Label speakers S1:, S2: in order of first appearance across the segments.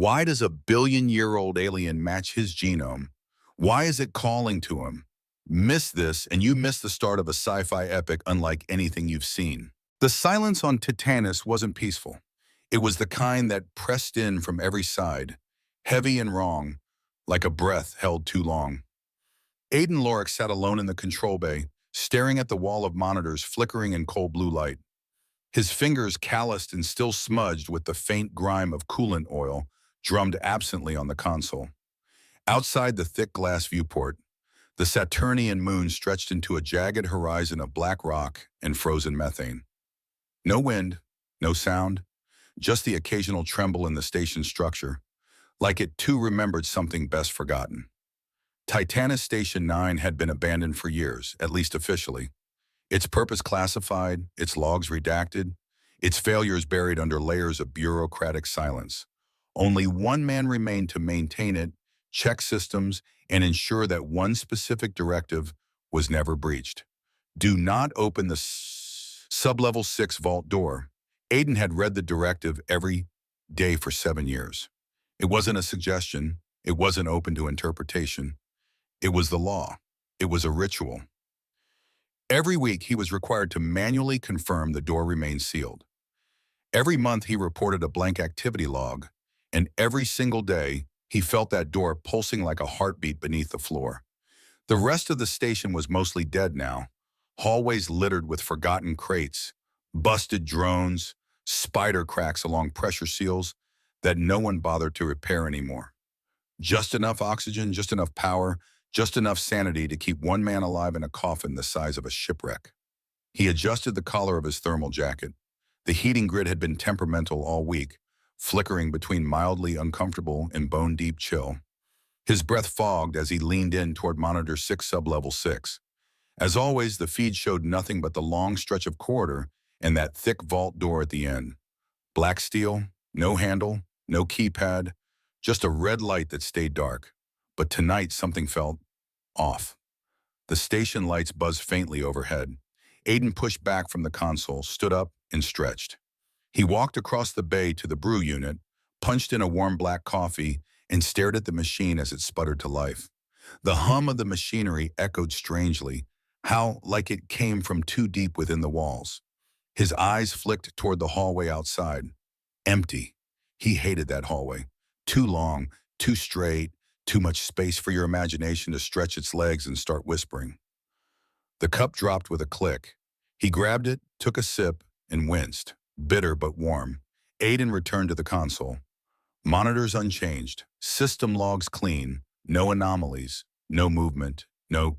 S1: Why does a billion-year-old alien match his genome? Why is it calling to him? Miss this, and you miss the start of a sci-fi epic unlike anything you've seen. The silence on Titanus wasn't peaceful. It was the kind that pressed in from every side, heavy and wrong, like a breath held too long. Aiden Loric sat alone in the control bay, staring at the wall of monitors flickering in cold blue light. His fingers calloused and still smudged with the faint grime of coolant oil drummed absently on the console. Outside the thick glass viewport, the Saturnian moon stretched into a jagged horizon of black rock and frozen methane. No wind, no sound, just the occasional tremble in the station's structure, like it too remembered something best forgotten. Titanus Station 9 had been abandoned for years, at least officially. Its purpose classified, its logs redacted, its failures buried under layers of bureaucratic silence. Only one man remained to maintain it, check systems, and ensure that one specific directive was never breached. Do not open the sub-level 6 vault door. Aiden had read the directive every day for 7 years. It wasn't a suggestion. It wasn't open to interpretation. It was the law. It was a ritual. Every week, he was required to manually confirm the door remained sealed. Every month, he reported a blank activity log, and every single day, he felt that door pulsing like a heartbeat beneath the floor. The rest of the station was mostly dead now, hallways littered with forgotten crates, busted drones, spider cracks along pressure seals that no one bothered to repair anymore. Just enough oxygen, just enough power, just enough sanity to keep one man alive in a coffin the size of a shipwreck. He adjusted the collar of his thermal jacket. The heating grid had been temperamental all week, flickering between mildly uncomfortable and bone-deep chill. His breath fogged as he leaned in toward monitor 6 sub-level 6. As always, the feed showed nothing but the long stretch of corridor and that thick vault door at the end. Black steel, no handle, no keypad, just a red light that stayed dark. But tonight something felt off. The station lights buzzed faintly overhead. Aiden pushed back from the console, stood up, and stretched. He walked across the bay to the brew unit, punched in a warm black coffee, and stared at the machine as it sputtered to life. The hum of the machinery echoed strangely, how like it came from too deep within the walls. His eyes flicked toward the hallway outside. Empty. He hated that hallway. Too long, too straight, too much space for your imagination to stretch its legs and start whispering. The cup dropped with a click. He grabbed it, took a sip, and winced. Bitter but warm. Aiden returned to the console. Monitors unchanged, system logs clean, no anomalies, no movement, no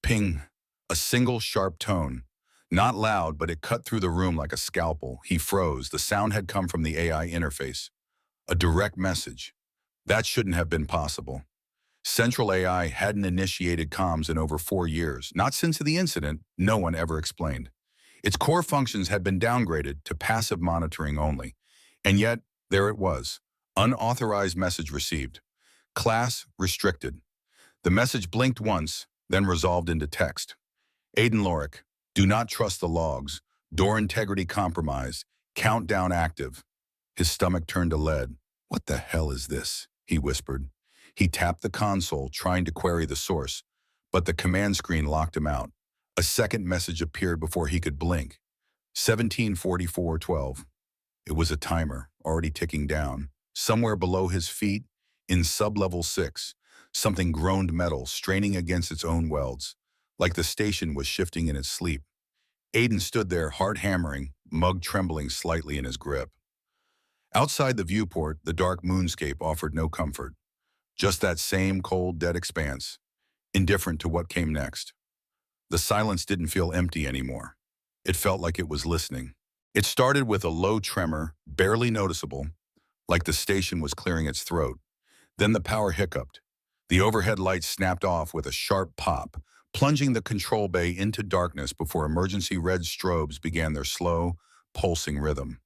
S1: ping. A single sharp tone. Not loud, but it cut through the room like a scalpel. He froze. The sound had come from the AI interface. A direct message. That shouldn't have been possible. Central AI hadn't initiated comms in over 4 years. Not since the incident, no one ever explained. Its core functions had been downgraded to passive monitoring only. And yet, there it was. Unauthorized message received. Class restricted. The message blinked once, then resolved into text. Aiden Loric, do not trust the logs. Door integrity compromised. Countdown active. His stomach turned to lead. What the hell is this? He whispered. He tapped the console, trying to query the source, but the command screen locked him out. A second message appeared before he could blink. 17:44:12. It was a timer, already ticking down. Somewhere below his feet, in sub-level 6, something groaned metal, straining against its own welds, like the station was shifting in its sleep. Aiden stood there, heart hammering, mug trembling slightly in his grip. Outside the viewport, the dark moonscape offered no comfort. Just that same cold, dead expanse, indifferent to what came next. The silence didn't feel empty anymore. It felt like it was listening. It started with a low tremor, barely noticeable, like the station was clearing its throat. Then the power hiccuped. The overhead lights snapped off with a sharp pop, plunging the control bay into darkness before emergency red strobes began their slow, pulsing rhythm.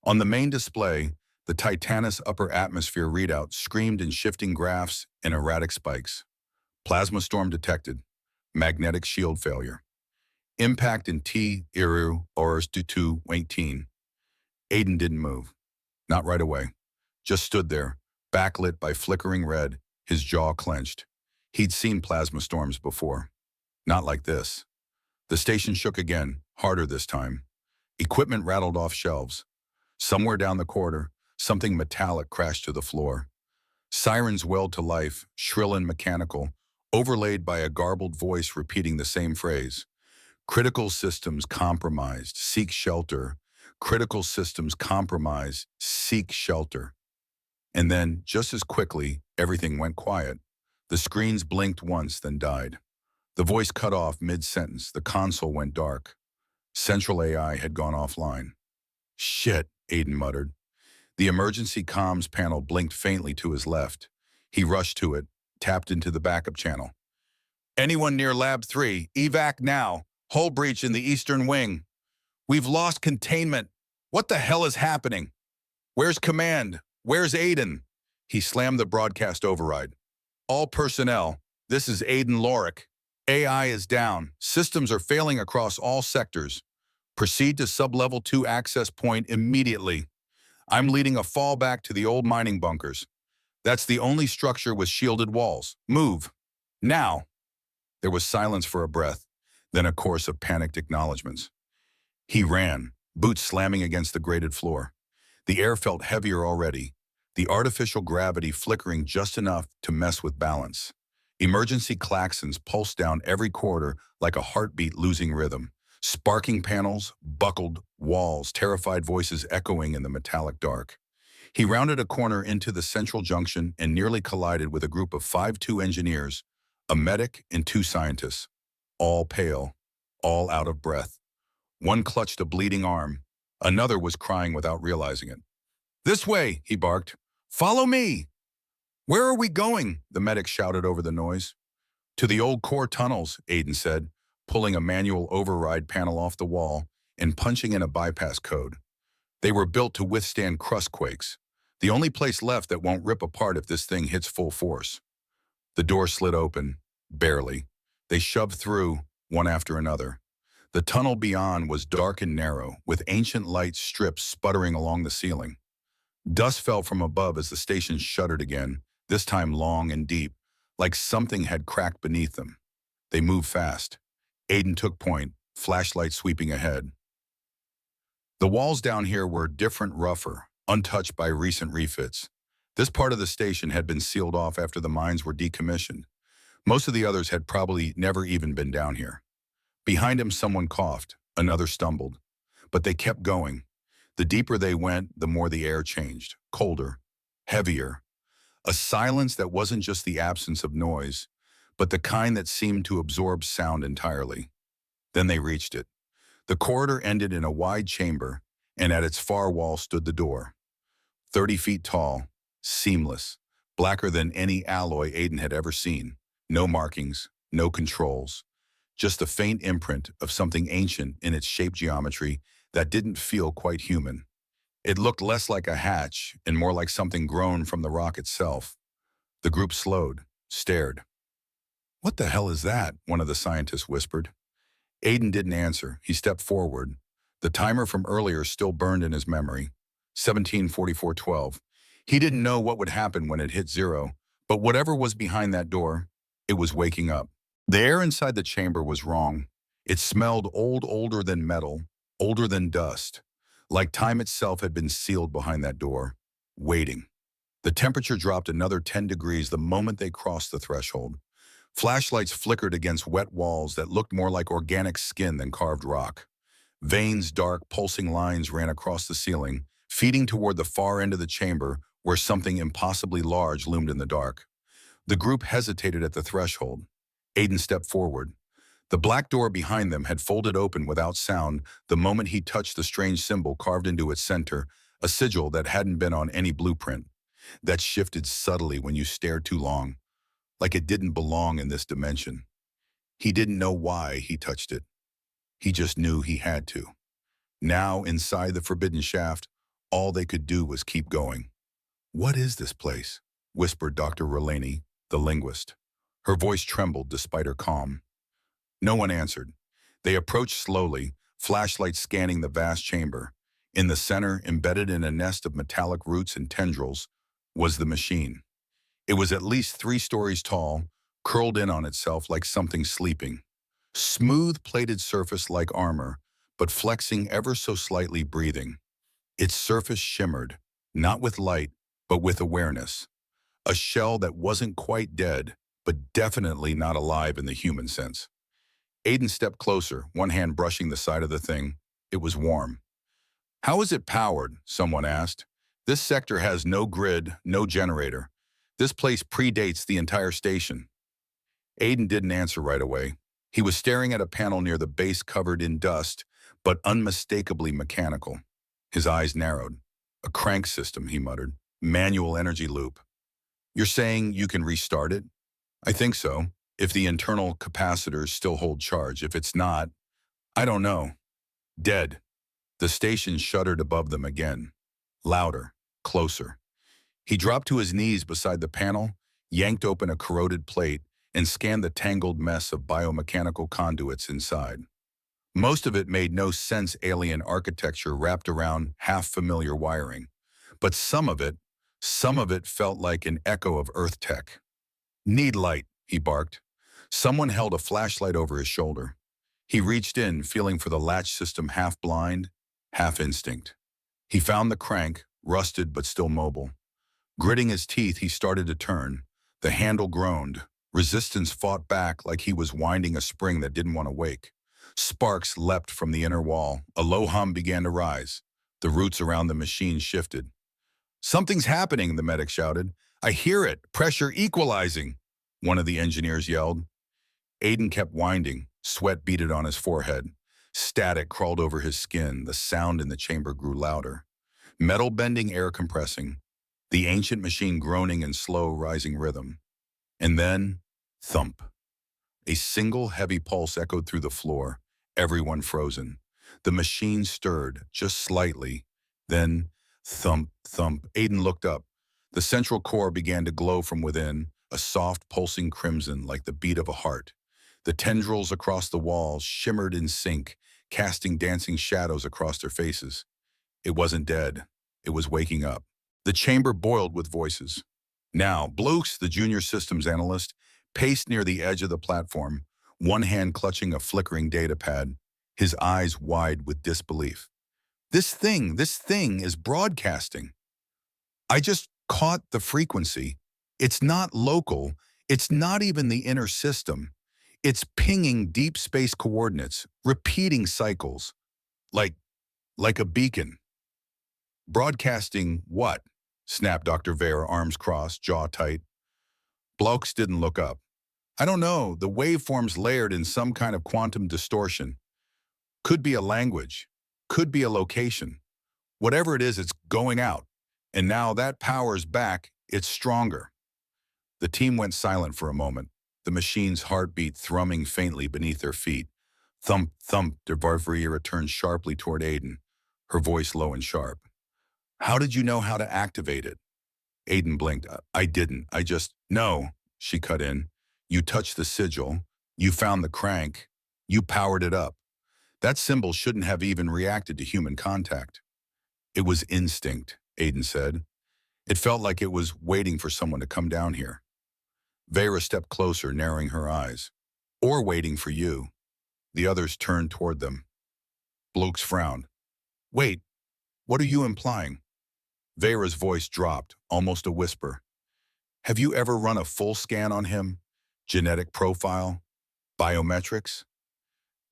S1: On the main display, the Titanus upper atmosphere readout screamed in shifting graphs and erratic spikes. Plasma storm detected. Magnetic shield failure. Impact in T, Iru, Oris Dutu, 18. Aiden didn't move. Not right away. Just stood there, backlit by flickering red, his jaw clenched. He'd seen plasma storms before. Not like this. The station shook again, harder this time. Equipment rattled off shelves. Somewhere down the corridor, something metallic crashed to the floor. Sirens welled to life, shrill and mechanical, overlaid by a garbled voice repeating the same phrase. Critical systems compromised, seek shelter. Critical systems compromised, seek shelter. And then, just as quickly, everything went quiet. The screens blinked once, then died. The voice cut off mid-sentence. The console went dark. Central AI had gone offline. Shit, Aiden muttered. The emergency comms panel blinked faintly to his left. He rushed to it, tapped into the backup channel. Anyone near Lab 3, evac now. Hull breach in the eastern wing. We've lost containment. What the hell is happening? Where's command? Where's Aiden? He slammed the broadcast override. All personnel, this is Aiden Loric. AI is down. Systems are failing across all sectors. Proceed to sublevel 2 access point immediately. I'm leading a fallback to the old mining bunkers. That's the only structure with shielded walls. Move. Now. There was silence for a breath, then a chorus of panicked acknowledgments. He ran, boots slamming against the grated floor. The air felt heavier already, the artificial gravity flickering just enough to mess with balance. Emergency klaxons pulsed down every corridor like a heartbeat losing rhythm. Sparking panels, buckled walls, terrified voices echoing in the metallic dark. He rounded a corner into the central junction and nearly collided with a group of 5'2" engineers, a medic and 2 scientists, all pale, all out of breath. One clutched a bleeding arm. Another was crying without realizing it. This way, he barked. Follow me. Where are we going? The medic shouted over the noise. To the old core tunnels, Aiden said, pulling a manual override panel off the wall and punching in a bypass code. They were built to withstand crust quakes, the only place left that won't rip apart if this thing hits full force. The door slid open, barely. They shoved through, one after another. The tunnel beyond was dark and narrow, with ancient light strips sputtering along the ceiling. Dust fell from above as the station shuddered again, this time long and deep, like something had cracked beneath them. They moved fast. Aiden took point, flashlight sweeping ahead. The walls down here were different, rougher, untouched by recent refits. This part of the station had been sealed off after the mines were decommissioned. Most of the others had probably never even been down here. Behind him, someone coughed, another stumbled. But they kept going. The deeper they went, the more the air changed, colder, heavier. A silence that wasn't just the absence of noise, but the kind that seemed to absorb sound entirely. Then they reached it. The corridor ended in a wide chamber, and at its far wall stood the door. 30 feet tall, seamless, blacker than any alloy Aiden had ever seen. No markings, no controls, just a faint imprint of something ancient in its shape geometry that didn't feel quite human. It looked less like a hatch and more like something grown from the rock itself. The group slowed, stared. What the hell is that? One of the scientists whispered. Aiden didn't answer. He stepped forward. The timer from earlier still burned in his memory. 17:44:12. He didn't know what would happen when it hit 0, but whatever was behind that door, it was waking up. The air inside the chamber was wrong. It smelled old, older than metal, older than dust, like time itself had been sealed behind that door, waiting. The temperature dropped another 10 degrees the moment they crossed the threshold. Flashlights flickered against wet walls that looked more like organic skin than carved rock. Veins, dark, pulsing lines ran across the ceiling, feeding toward the far end of the chamber where something impossibly large loomed in the dark. The group hesitated at the threshold. Aiden stepped forward. The black door behind them had folded open without sound the moment he touched the strange symbol carved into its center, a sigil that hadn't been on any blueprint, that shifted subtly when you stared too long, like it didn't belong in this dimension. He didn't know why he touched it. He just knew he had to. Now, inside the forbidden shaft, all they could do was keep going. "What is this place?" whispered Dr. Relaney, the linguist. Her voice trembled despite her calm. No one answered. They approached slowly, flashlights scanning the vast chamber. In the center, embedded in a nest of metallic roots and tendrils, was the machine. It was at least 3 stories tall, curled in on itself like something sleeping. Smooth plated surface like armor, but flexing ever so slightly, breathing. Its surface shimmered, not with light, but with awareness. A shell that wasn't quite dead, but definitely not alive in the human sense. Aiden stepped closer, one hand brushing the side of the thing. It was warm. "How is it powered?" someone asked. "This sector has no grid, no generator. This place predates the entire station." Aiden didn't answer right away. He was staring at a panel near the base covered in dust, but unmistakably mechanical. His eyes narrowed. "A crank system," he muttered. "Manual energy loop. You're saying you can restart it?" "I think so, if the internal capacitors still hold charge. If it's not, I don't know." "Dead." The station shuddered above them again. Louder, closer. He dropped to his knees beside the panel, yanked open a corroded plate, and scanned the tangled mess of biomechanical conduits inside. Most of it made no sense, alien architecture wrapped around half-familiar wiring. But some of it felt like an echo of Earth tech. "Need light," he barked. Someone held a flashlight over his shoulder. He reached in, feeling for the latch system, half blind, half instinct. He found the crank, rusted but still mobile. Gritting his teeth, he started to turn. The handle groaned. Resistance fought back like he was winding a spring that didn't want to wake. Sparks leapt from the inner wall. A low hum began to rise. The roots around the machine shifted. "Something's happening," the medic shouted. "I hear it. Pressure equalizing," one of the engineers yelled. Aiden kept winding. Sweat beaded on his forehead. Static crawled over his skin. The sound in the chamber grew louder. Metal bending, air compressing. The ancient machine groaning in slow, rising rhythm. And then, thump. A single heavy pulse echoed through the floor, everyone frozen. The machine stirred, just slightly. Then, thump, thump. Aiden looked up. The central core began to glow from within, a soft, pulsing crimson like the beat of a heart. The tendrils across the walls shimmered in sync, casting dancing shadows across their faces. It wasn't dead. It was waking up. The chamber boiled with voices. Now, Blokes, the junior systems analyst, paced near the edge of the platform, one hand clutching a flickering data pad, his eyes wide with disbelief. This thing is broadcasting. I just caught the frequency. It's not local. It's not even the inner system. It's pinging deep space coordinates, repeating cycles, like a beacon." "Broadcasting what?" snapped Dr. Vare, arms crossed, jaw tight. Blokes didn't look up. "I don't know. The waveform's layered in some kind of quantum distortion. Could be a language. Could be a location. Whatever it is, it's going out. And now that power's back, it's stronger." The team went silent for a moment, the machine's heartbeat thrumming faintly beneath their feet. Thump, thump, Dervarvria turned sharply toward Aiden, her voice low and sharp. "How did you know how to activate it?" Aiden blinked. I didn't. I just..." "No," she cut in. "You touched the sigil. You found the crank. You powered it up. That symbol shouldn't have even reacted to human contact." "It was instinct," Aiden said. "It felt like it was waiting for someone to come down here." Vera stepped closer, narrowing her eyes. "Or waiting for you." The others turned toward them. Blokes frowned. "Wait, what are you implying?" Vera's voice dropped, almost a whisper. "Have you ever run a full scan on him? Genetic profile? Biometrics?"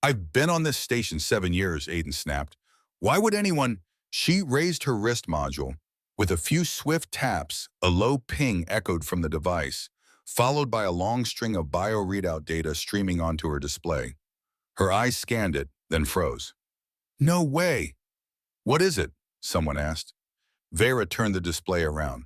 S1: "I've been on this station 7 years," Aiden snapped. "Why would anyone..." She raised her wrist module. With a few swift taps, a low ping echoed from the device, followed by a long string of bio-readout data streaming onto her display. Her eyes scanned it, then froze. "No way!" "What is it?" someone asked. Vera turned the display around.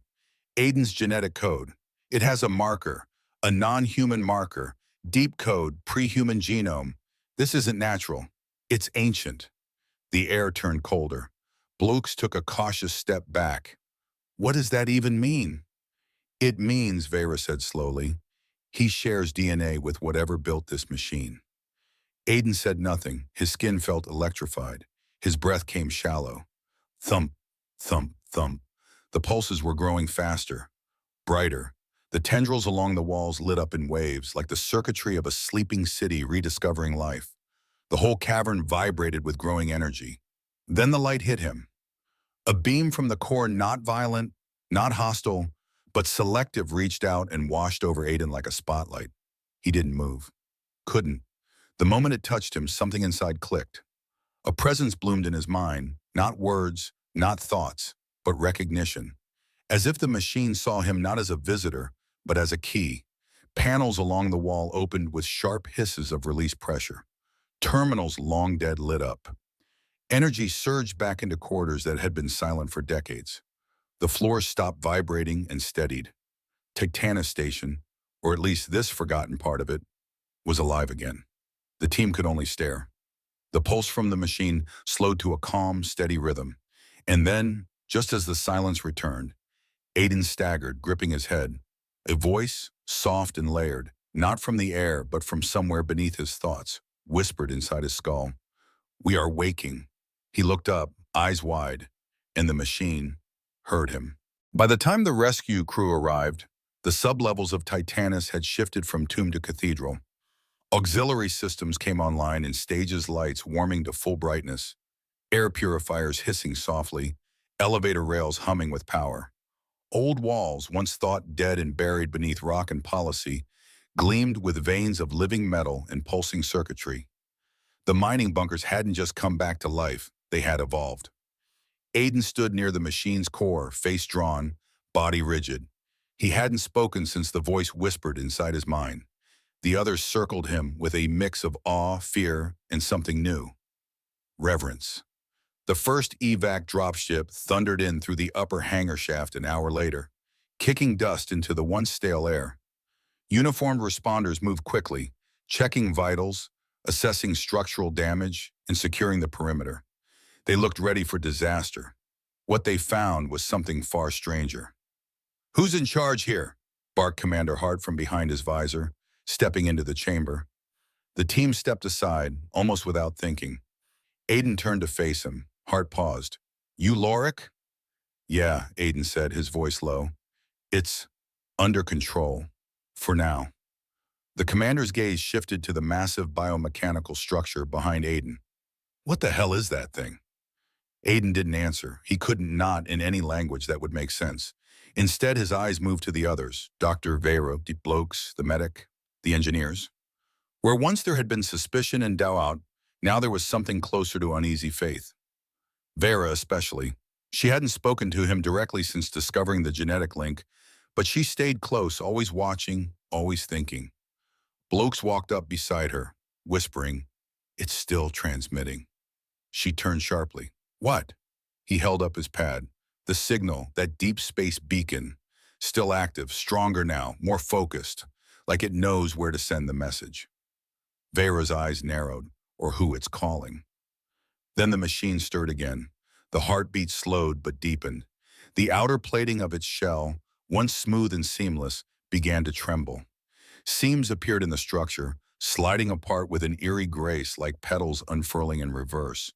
S1: "Aiden's genetic code. It has a marker, a non-human marker, deep code, pre-human genome. This isn't natural. It's ancient." The air turned colder. Blokes took a cautious step back. "What does that even mean?" "It means," Vera said slowly, "he shares DNA with whatever built this machine." Aiden said nothing. His skin felt electrified. His breath came shallow. Thump, thump, thump. The pulses were growing faster, brighter. The tendrils along the walls lit up in waves, like the circuitry of a sleeping city rediscovering life. The whole cavern vibrated with growing energy. Then the light hit him. A beam from the core, not violent, not hostile, but selective, reached out and washed over Aiden like a spotlight. He didn't move. Couldn't. The moment it touched him, something inside clicked. A presence bloomed in his mind, not words, not thoughts, but recognition. As if the machine saw him not as a visitor, but as a key. Panels along the wall opened with sharp hisses of released pressure. Terminals long dead lit up. Energy surged back into corridors that had been silent for decades. The floor stopped vibrating and steadied. Titanus Station, or at least this forgotten part of it, was alive again. The team could only stare. The pulse from the machine slowed to a calm, steady rhythm. And then, just as the silence returned, Aiden staggered, gripping his head. A voice, soft and layered, not from the air, but from somewhere beneath his thoughts, whispered inside his skull. "We are waking." He looked up, eyes wide, and the machine heard him. By the time the rescue crew arrived, the sublevels of Titanus had shifted from tomb to cathedral. Auxiliary systems came online in stages, lights warming to full brightness, air purifiers hissing softly, elevator rails humming with power. Old walls, once thought dead and buried beneath rock and policy, gleamed with veins of living metal and pulsing circuitry. The mining bunkers hadn't just come back to life, they had evolved. Aiden stood near the machine's core, face drawn, body rigid. He hadn't spoken since the voice whispered inside his mind. The others circled him with a mix of awe, fear, and something new. Reverence. The first evac dropship thundered in through the upper hangar shaft an hour later, kicking dust into the once stale air. Uniformed responders moved quickly, checking vitals, assessing structural damage, and securing the perimeter. They looked ready for disaster. What they found was something far stranger. "Who's in charge here?" barked Commander Hart from behind his visor, stepping into the chamber. The team stepped aside, almost without thinking. Aiden turned to face him. Hart paused. "You Loric?" "Yeah," Aiden said, his voice low. "It's under control. For now." The commander's gaze shifted to the massive biomechanical structure behind Aiden. "What the hell is that thing?" Aiden didn't answer. He couldn't nod in any language that would make sense. Instead, his eyes moved to the others, Dr. Vera, the blokes, the medic, the engineers. Where once there had been suspicion and doubt, now there was something closer to uneasy faith. Vera especially. She hadn't spoken to him directly since discovering the genetic link, but she stayed close, always watching, always thinking. Blokes walked up beside her, whispering, "It's still transmitting." She turned sharply. "What?" He held up his pad. The signal, that deep space beacon, still active, stronger now, more focused, like it knows where to send the message. Vera's eyes narrowed, or who it's calling. Then the machine stirred again. The heartbeat slowed but deepened. The outer plating of its shell, once smooth and seamless, began to tremble. Seams appeared in the structure, sliding apart with an eerie grace like petals unfurling in reverse.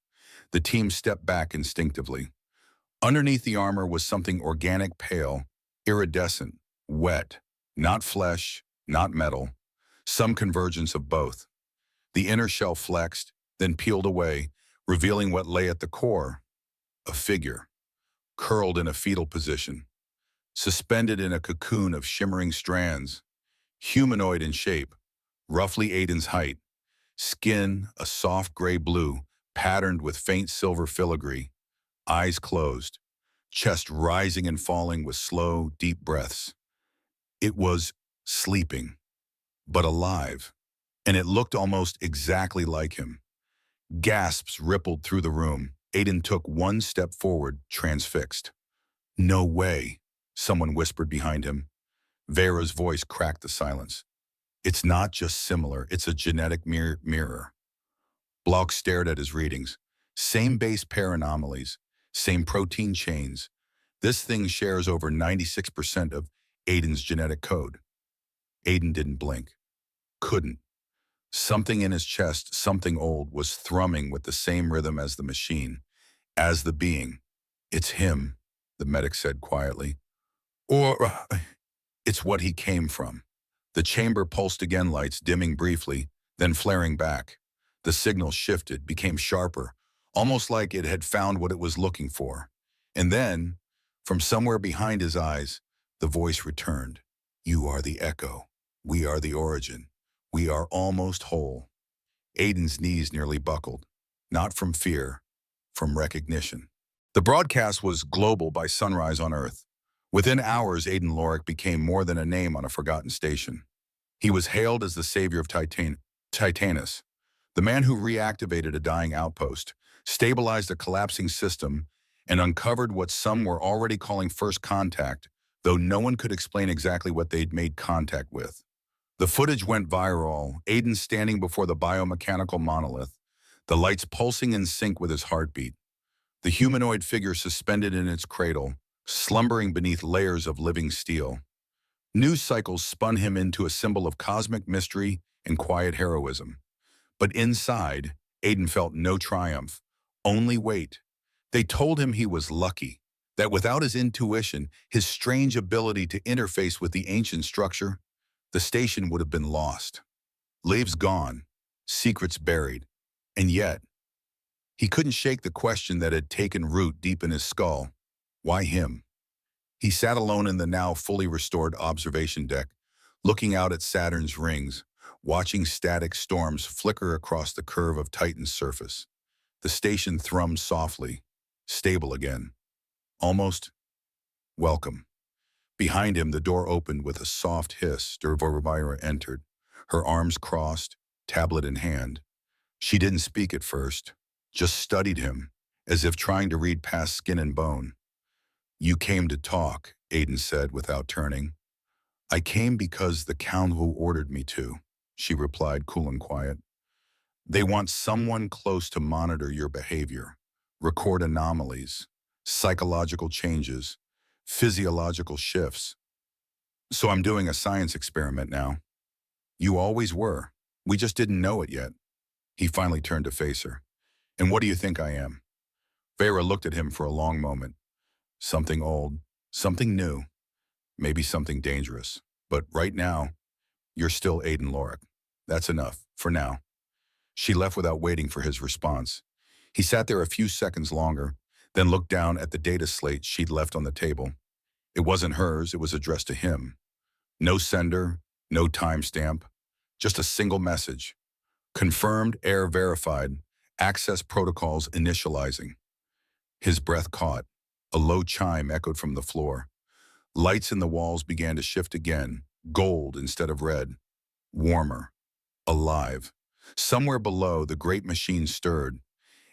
S1: The team stepped back instinctively. Underneath the armor was something organic, pale, iridescent, wet, not flesh, not metal, some convergence of both. The inner shell flexed, then peeled away, revealing what lay at the core: a figure, curled in a fetal position, suspended in a cocoon of shimmering strands, humanoid in shape, roughly Aiden's height, skin a soft gray blue, patterned with faint silver filigree, eyes closed, chest rising and falling with slow, deep breaths. It was sleeping, but alive, and it looked almost exactly like him. Gasps rippled through the room. Aiden took one step forward, transfixed. "No way," someone whispered behind him. Vera's voice cracked the silence. "It's not just similar, it's a genetic mirror." Block stared at his readings. Same base pair anomalies, same protein chains. This thing shares over 96% of Aiden's genetic code. Aiden didn't blink. Couldn't. Something in his chest, something old, was thrumming with the same rhythm as the machine, as the being. "It's him." the medic said quietly. Or it's what he came from. The chamber pulsed again, lights dimming briefly, then flaring back. The signal shifted, became sharper, almost like it had found what it was looking for. And then, from somewhere behind his eyes, the voice returned. You are the echo. We are the origin. We are almost whole. Aiden's knees nearly buckled, not from fear, from recognition. The broadcast was global by sunrise on Earth. Within hours, Aiden Loric became more than a name on a forgotten station. He was hailed as the savior of Titanus, the man who reactivated a dying outpost, stabilized a collapsing system, and uncovered what some were already calling first contact, though no one could explain exactly what they'd made contact with. The footage went viral, Aiden standing before the biomechanical monolith, the lights pulsing in sync with his heartbeat. The humanoid figure suspended in its cradle, slumbering beneath layers of living steel. News cycles spun him into a symbol of cosmic mystery and quiet heroism. But inside, Aiden felt no triumph, only weight. They told him he was lucky, that without his intuition, his strange ability to interface with the ancient structure, the station would have been lost. Lives gone, secrets buried, and yet, he couldn't shake the question that had taken root deep in his skull. Why him? He sat alone in the now fully restored observation deck, looking out at Saturn's rings, watching static storms flicker across the curve of Titan's surface. The station thrummed softly, stable again. Almost welcome. Behind him, the door opened with a soft hiss. Dervira entered, her arms crossed, tablet in hand. She didn't speak at first, just studied him, as if trying to read past skin and bone. You came to talk, Aiden said without turning. I came because the council ordered me to, she replied, cool and quiet. They want someone close to monitor your behavior, record anomalies, psychological changes, physiological shifts. So I'm doing a science experiment now. You always were. We just didn't know it yet. He finally turned to face her. And what do you think I am? Vera looked at him for a long moment. Something old, something new, maybe something dangerous. But right now, you're still Aiden Loric. That's enough, for now. She left without waiting for his response. He sat there a few seconds longer, then looked down at the data slate she'd left on the table. It wasn't hers, it was addressed to him. No sender, no timestamp, just a single message. Confirmed, error verified, access protocols initializing. His breath caught. A low chime echoed from the floor. Lights in the walls began to shift again, gold instead of red. Warmer. Alive. Somewhere below, the great machine stirred,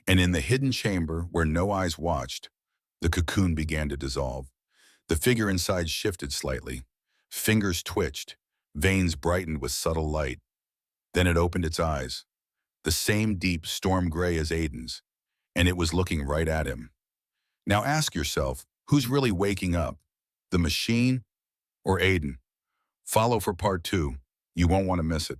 S1: and in the hidden chamber where no eyes watched, the cocoon began to dissolve. The figure inside shifted slightly. Fingers twitched, veins brightened with subtle light. Then it opened its eyes, the same deep storm gray as Aiden's, and it was looking right at him. Now ask yourself, who's really waking up? The machine or Aiden? Follow for part 2. You won't want to miss it.